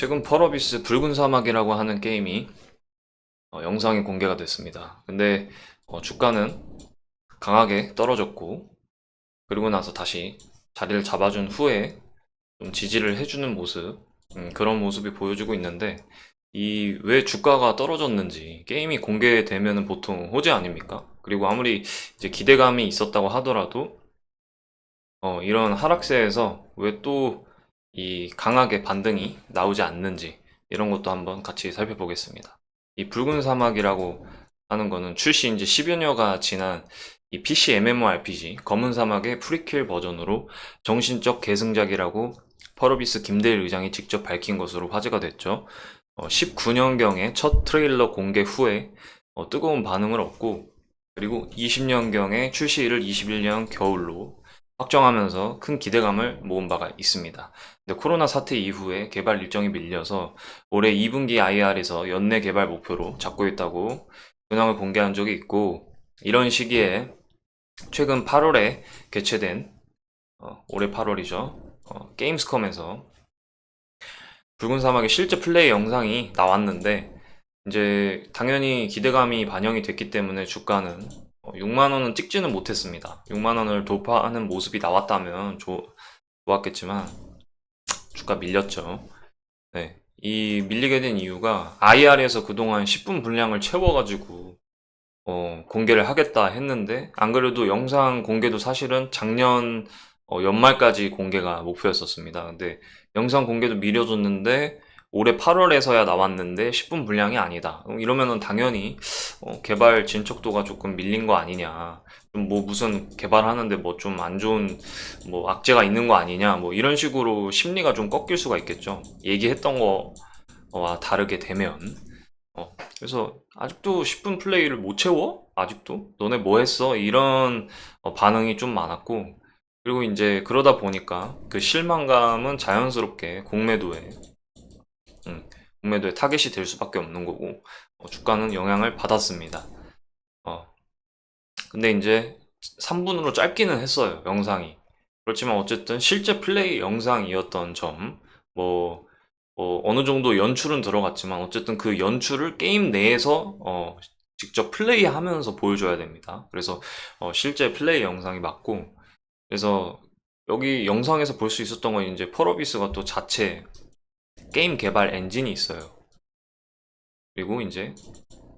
최근 펄어비스 붉은 사막이라고 하는 게임이 영상이 공개가 됐습니다. 근데 주가는 강하게 떨어졌고, 그리고 나서 다시 자리를 잡아준 후에 좀 지지를 해주는 모습, 그런 모습이 보여주고 있는데, 이 왜 주가가 떨어졌는지 게임이 공개되면은 보통 호재 아닙니까? 그리고 아무리 이제 기대감이 있었다고 하더라도 이런 하락세에서 왜 또 이 강하게 반등이 나오지 않는지 이런 것도 한번 같이 살펴보겠습니다. 이 붉은 사막이라고 하는 거는 출시 이제 10여 년가 지난 이 PC MMORPG 검은 사막의 프리퀄 버전으로 정신적 계승작이라고 펄어비스 김대일 의장이 직접 밝힌 것으로 화제가 됐죠. 19년경에 첫 트레일러 공개 후에 뜨거운 반응을 얻고, 그리고 20년경에 출시일을 21년 겨울로 확정하면서 큰 기대감을 모은 바가 있습니다. 근데 코로나 사태 이후에 개발 일정이 밀려서 올해 2분기 IR에서 연내 개발 목표로 잡고 있다고 근황을 공개한 적이 있고, 이런 시기에 최근 8월에 개최된 올해 8월이죠. 게임스컴에서 붉은 사막의 실제 플레이 영상이 나왔는데, 이제 당연히 기대감이 반영이 됐기 때문에 주가는 6만 원은 찍지는 못했습니다. 6만 원을 돌파하는 모습이 나왔다면 좋았겠지만 주가 밀렸죠. 네. 이 밀리게 된 이유가 IR에서 그동안 10분 분량을 채워가지고 공개를 하겠다 했는데, 안 그래도 영상 공개도 사실은 작년 연말까지 공개가 목표였었습니다. 근데 영상 공개도 미뤄졌는데 올해 8월에서야 나왔는데 10분 분량이 아니다. 이러면은 당연히 개발 진척도가 조금 밀린 거 아니냐. 좀 뭐 무슨 개발하는데 뭐 좀 안 좋은 뭐 악재가 있는 거 아니냐. 뭐 이런 식으로 심리가 좀 꺾일 수가 있겠죠. 얘기했던 거와 다르게 되면. 그래서 아직도 10분 플레이를 못 채워? 아직도? 너네 뭐 했어? 이런 반응이 좀 많았고, 그리고 이제 그러다 보니까 그 실망감은 자연스럽게 음, 공매도에 타겟이 될 수밖에 없는 거고, 주가는 영향을 받았습니다. 어, 근데 이제 3분으로 짧기는 했어요, 영상이. 그렇지만 어쨌든 실제 플레이 영상이었던 점, 뭐, 어느 정도 연출은 들어갔지만 어쨌든 그 연출을 게임 내에서 직접 플레이하면서 보여줘야 됩니다. 그래서 실제 플레이 영상이 맞고, 그래서 여기 영상에서 볼 수 있었던 건 이제 펄어비스가 또 자체 게임 개발 엔진이 있어요. 그리고 이제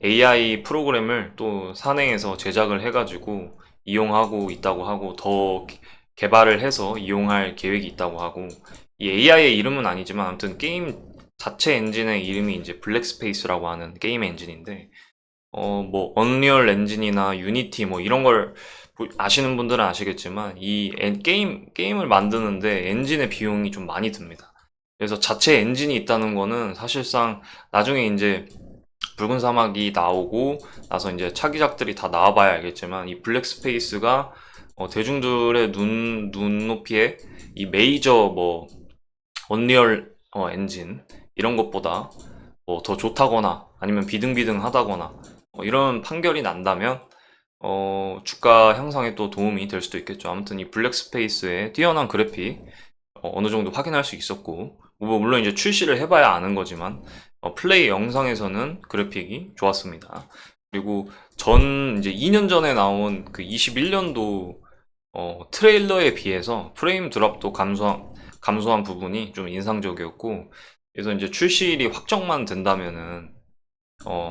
AI 프로그램을 또 산행해서 제작을 해가지고 이용하고 있다고 하고, 더 개발을 해서 이용할 계획이 있다고 하고, 이 AI의 이름은 아니지만 아무튼 게임 자체 엔진의 이름이 이제 블랙스페이스라고 하는 게임 엔진인데, 뭐 언리얼 엔진이나 유니티 뭐 이런 걸 아시는 분들은 아시겠지만 게임을 만드는데 엔진의 비용이 좀 많이 듭니다. 그래서 자체 엔진이 있다는 거는 사실상 나중에 이제 붉은 사막이 나오고 나서 이제 차기작들이 다 나와봐야 알겠지만, 이 블랙 스페이스가 대중들의 눈높이에 이 메이저 뭐 언리얼 엔진 이런 것보다 뭐 더 좋다거나 아니면 비등비등하다거나 이런 판결이 난다면 주가 향상에 또 도움이 될 수도 있겠죠. 아무튼 이 블랙 스페이스의 뛰어난 그래픽 어느 정도 확인할 수 있었고, 뭐 물론 이제 출시를 해봐야 아는 거지만 플레이 영상에서는 그래픽이 좋았습니다. 그리고 이제 2년 전에 나온 그 21년도 트레일러에 비해서 프레임 드랍도 감소한 부분이 좀 인상적이었고, 그래서 이제 출시일이 확정만 된다면은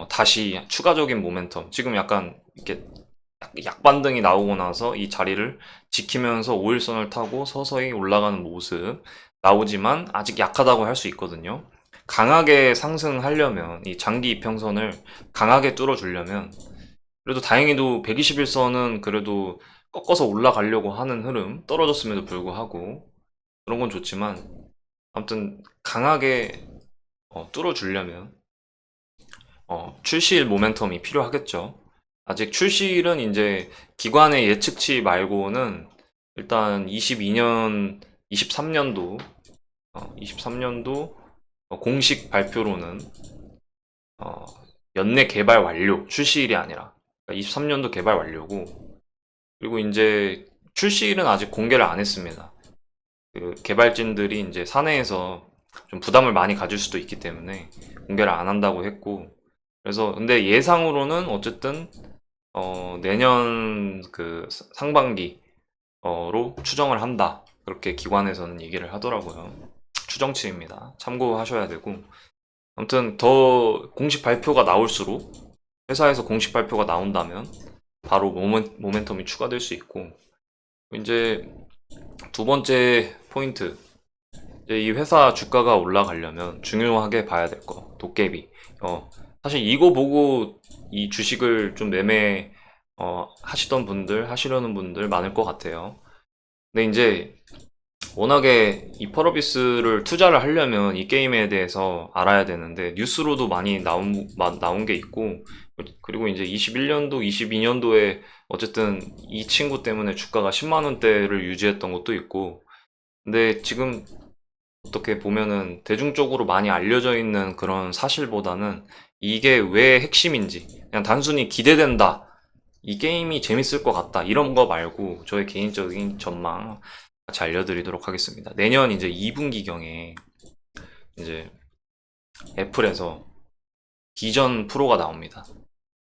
다시 추가적인 모멘텀, 지금 약간 이렇게 약반등이 나오고 나서 이 자리를 지키면서 5일선을 타고 서서히 올라가는 모습 나오지만 아직 약하다고 할 수 있거든요. 강하게 상승하려면, 이 장기 이평선을 강하게 뚫어주려면, 그래도 다행히도 121선은 그래도 꺾어서 올라가려고 하는 흐름, 떨어졌음에도 불구하고 그런 건 좋지만, 아무튼 강하게 뚫어주려면 출시일 모멘텀이 필요하겠죠. 아직 출시일은 이제 기관의 예측치 말고는 일단 23년도 공식 발표로는 어, 연내 개발 완료, 출시일이 아니라 23년도 개발 완료고, 그리고 이제 출시일은 아직 공개를 안 했습니다. 그 개발진들이 이제 사내에서 좀 부담을 많이 가질 수도 있기 때문에 공개를 안 한다고 했고, 그래서 근데 예상으로는 어쨌든 내년 그 상반기로 추정을 한다. 그렇게 기관에서는 얘기를 하더라고요. 추정치입니다. 참고하셔야 되고. 아무튼 더 공식 발표가 나올수록, 회사에서 공식 발표가 나온다면 바로 모멘텀이 추가될 수 있고, 이제 두 번째 포인트, 이제 이 회사 주가가 올라가려면 중요하게 봐야 될 거, 도깨비. 사실 이거 보고 이 주식을 좀 매매 하시던 분들, 하시려는 분들 많을 것 같아요. 근데 이제 워낙에 이 펄어비스를 투자를 하려면 이 게임에 대해서 알아야 되는데, 뉴스로도 많이 나온 게 있고, 그리고 이제 21년도, 22년도에 어쨌든 이 친구 때문에 주가가 10만 원대를 유지했던 것도 있고, 근데 지금 어떻게 보면은 대중적으로 많이 알려져 있는 그런 사실보다는 이게 왜 핵심인지, 그냥 단순히 기대된다, 이 게임이 재밌을 것 같다, 이런 거 말고 저의 개인적인 전망 같이 알려드리도록 하겠습니다. 내년 이제 2분기경에 이제 애플에서 비전 프로가 나옵니다.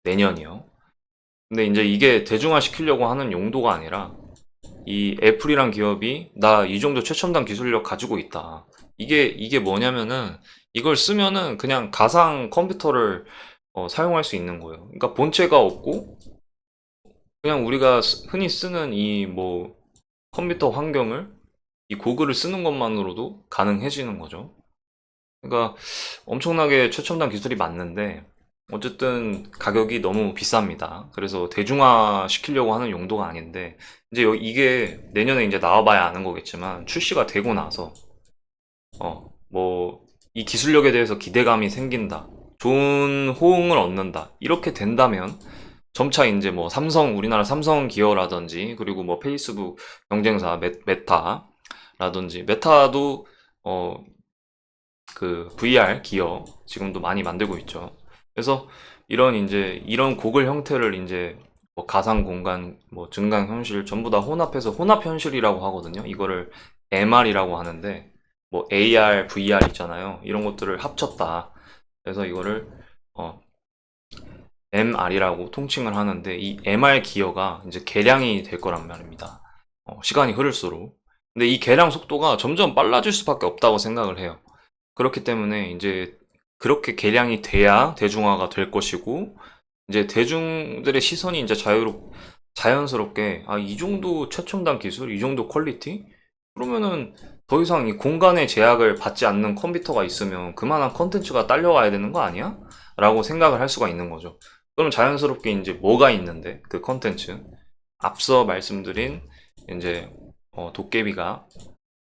내년이요. 근데 이제 이게 대중화 시키려고 하는 용도가 아니라, 이 애플이란 기업이 나 이 정도 최첨단 기술력 가지고 있다, 이게 뭐냐면은, 이걸 쓰면은 그냥 가상 컴퓨터를 사용할 수 있는 거예요. 그러니까 본체가 없고 그냥 우리가 흔히 쓰는 이 뭐 컴퓨터 환경을, 이 고글을 쓰는 것만으로도 가능해지는 거죠. 그러니까 엄청나게 최첨단 기술이 맞는데, 어쨌든 가격이 너무 비쌉니다. 그래서 대중화 시키려고 하는 용도가 아닌데, 이제 이게 내년에 이제 나와봐야 아는 거겠지만, 출시가 되고 나서 뭐 이 기술력에 대해서 기대감이 생긴다, 좋은 호응을 얻는다, 이렇게 된다면 점차 이제 뭐 우리나라 삼성 기어라든지, 그리고 뭐 페이스북 경쟁사 메타라든지, 메타도 그 VR 기어 지금도 많이 만들고 있죠. 그래서 이런 고글 형태를 이제 뭐 가상 공간, 뭐 증강 현실 전부 다 혼합해서 혼합 현실이라고 하거든요. 이거를 MR이라고 하는데, 뭐 AR, VR 있잖아요. 이런 것들을 합쳤다. 그래서 이거를 MR이라고 통칭을 하는데, 이 MR 기어가 이제 개량이 될 거란 말입니다. 시간이 흐를수록. 근데 이 개량 속도가 점점 빨라질 수밖에 없다고 생각을 해요. 그렇기 때문에 이제 그렇게 개량이 돼야 대중화가 될 것이고, 이제 대중들의 시선이 이제 자연스럽게, 아, 이 정도 최첨단 기술, 이 정도 퀄리티? 그러면은 더 이상 이 공간의 제약을 받지 않는 컴퓨터가 있으면 그만한 컨텐츠가 딸려와야 되는 거 아니야? 라고 생각을 할 수가 있는 거죠. 그럼 자연스럽게 이제 뭐가 있는데, 그 컨텐츠. 앞서 말씀드린 이제 도깨비가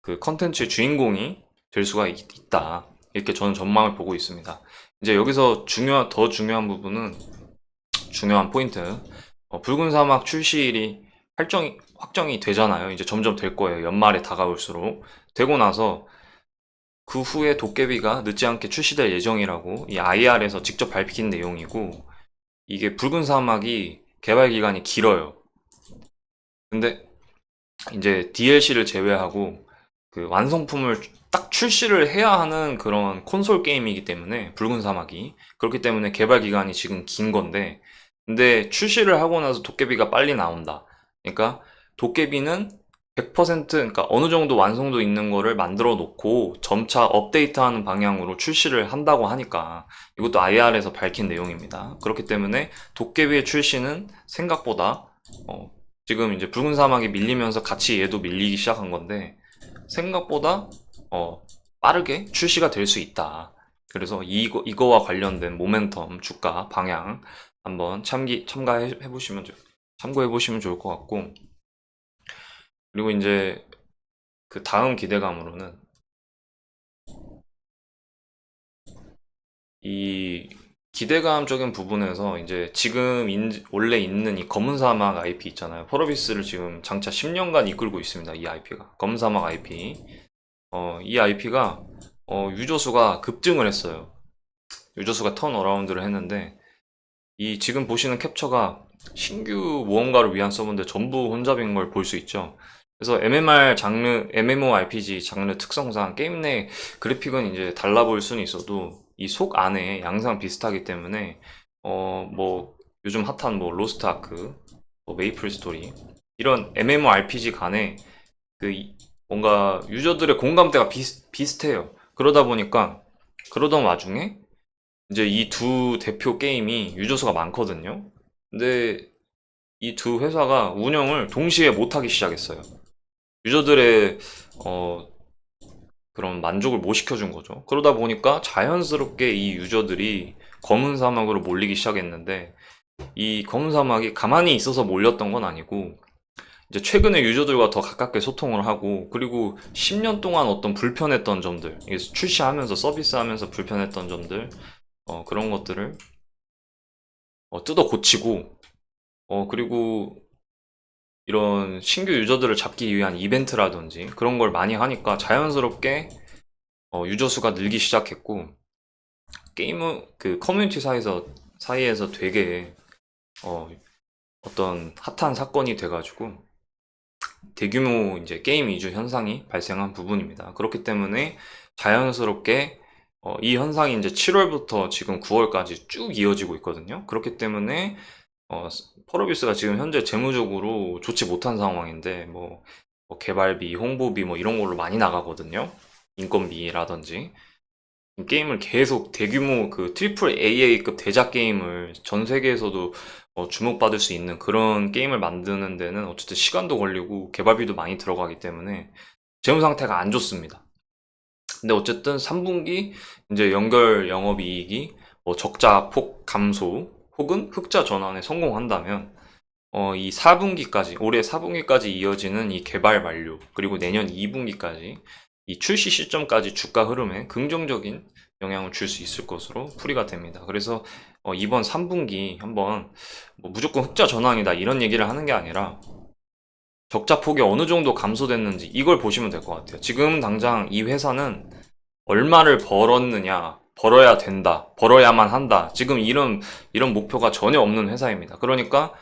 그 컨텐츠의 주인공이 될 수가 있다. 이렇게 저는 전망을 보고 있습니다. 이제 여기서 더 중요한 부분은, 중요한 포인트. 붉은 사막 출시일이 확정이 되잖아요. 이제 점점 될 거예요. 연말에 다가올수록. 되고 나서 그 후에 도깨비가 늦지 않게 출시될 예정이라고 이 IR에서 직접 밝힌 내용이고, 이게 붉은 사막이 개발 기간이 길어요. 근데 이제 DLC를 제외하고 그 완성품을 딱 출시를 해야 하는 그런 콘솔 게임이기 때문에, 붉은 사막이 그렇기 때문에 개발 기간이 지금 긴 건데, 근데 출시를 하고 나서 도깨비가 빨리 나온다. 그러니까 도깨비는 100%, 그러니까 어느 정도 완성도 있는 거를 만들어 놓고 점차 업데이트하는 방향으로 출시를 한다고 하니까, 이것도 IR에서 밝힌 내용입니다. 그렇기 때문에 도깨비의 출시는 생각보다 지금 이제 붉은 사막이 밀리면서 같이 얘도 밀리기 시작한 건데, 생각보다 빠르게 출시가 될 수 있다. 그래서 이거와 관련된 모멘텀, 주가 방향 한번 참고해 보시면 좋을 것 같고, 그리고 이제 그 다음 기대감으로는, 이 기대감적인 부분에서 이제 지금 원래 있는 이 검은 사막 IP 있잖아요. 펄어비스를 지금 장차 10년간 이끌고 있습니다. 이 IP가 검은 사막 IP. 이 IP가 유저수가 급증을 했어요. 유저수가 턴어라운드를 했는데, 이 지금 보시는 캡처가 신규 모험가를 위한 서버인데 전부 혼잡인 걸 볼 수 있죠. 그래서 MMR 장르, MMORPG 장르 특성상 게임 내 그래픽은 이제 달라 보일 수는 있어도 이 속 안에 양상 비슷하기 때문에 뭐 요즘 핫한 뭐 로스트 아크, 뭐 메이플 스토리 이런 MMORPG 간에 그 뭔가 유저들의 공감대가 비슷해요. 그러다 보니까 그러던 와중에 이제 이 두 대표 게임이 유저 수가 많거든요. 근데 이 두 회사가 운영을 동시에 못하기 시작했어요. 유저들의 어, 그런 만족을 못 시켜준 거죠. 그러다 보니까 자연스럽게 이 유저들이 검은 사막으로 몰리기 시작했는데 이 검은 사막이 가만히 있어서 몰렸던 건 아니고 이제 최근에 유저들과 더 가깝게 소통을 하고 그리고 10년 동안 어떤 불편했던 점들 이게 출시하면서 서비스하면서 불편했던 점들 그런 것들을 뜯어 고치고 그리고 이런 신규 유저들을 잡기 위한 이벤트라든지 그런 걸 많이 하니까 자연스럽게 유저 수가 늘기 시작했고 게임은 그 커뮤니티 사이에서 되게 어떤 핫한 사건이 돼가지고 대규모 이제 게임 이주 현상이 발생한 부분입니다. 그렇기 때문에 자연스럽게 이 현상이 이제 7월부터 지금 9월까지 쭉 이어지고 있거든요. 그렇기 때문에 펄어비스가 지금 현재 재무적으로 좋지 못한 상황인데 뭐 개발비, 홍보비 뭐 이런 걸로 많이 나가거든요. 인건비라든지 게임을 계속 대규모 그 트리플 AA급 대작 게임을 전 세계에서도 주목받을 수 있는 그런 게임을 만드는 데는 어쨌든 시간도 걸리고 개발비도 많이 들어가기 때문에 재무 상태가 안 좋습니다. 근데 어쨌든 3분기 이제 연결 영업이익이 적자 폭 감소 혹은 흑자 전환에 성공한다면 이 4분기까지 올해 4분기까지 이어지는 이 개발 만료 그리고 내년 2분기까지 이 출시 시점까지 주가 흐름에 긍정적인 영향을 줄 수 있을 것으로 풀이가 됩니다. 그래서 이번 3분기 한번 뭐 무조건 흑자 전환이다 이런 얘기를 하는 게 아니라 적자 폭이 어느 정도 감소됐는지 이걸 보시면 될 것 같아요. 지금 당장 이 회사는 얼마를 벌었느냐, 벌어야 된다, 벌어야만 한다. 지금 이런 목표가 전혀 없는 회사입니다. 그러니까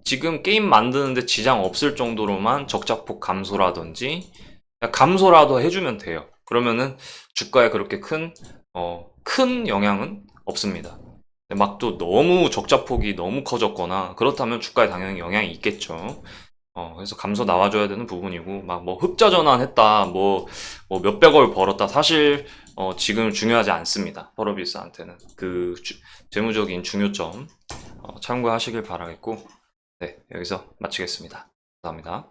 지금 게임 만드는데 지장 없을 정도로만 적자폭 감소라든지 감소라도 해주면 돼요. 그러면은 주가에 그렇게 큰 영향은 없습니다. 막 또 너무 적자폭이 너무 커졌거나 그렇다면 주가에 당연히 영향이 있겠죠. 그래서 감소 나와줘야 되는 부분이고, 막 뭐 흑자 전환했다, 뭐 몇백억 벌었다. 사실, 지금 중요하지 않습니다. 펄어비스한테는. 재무적인 중요점, 참고하시길 바라겠고, 네, 여기서 마치겠습니다. 감사합니다.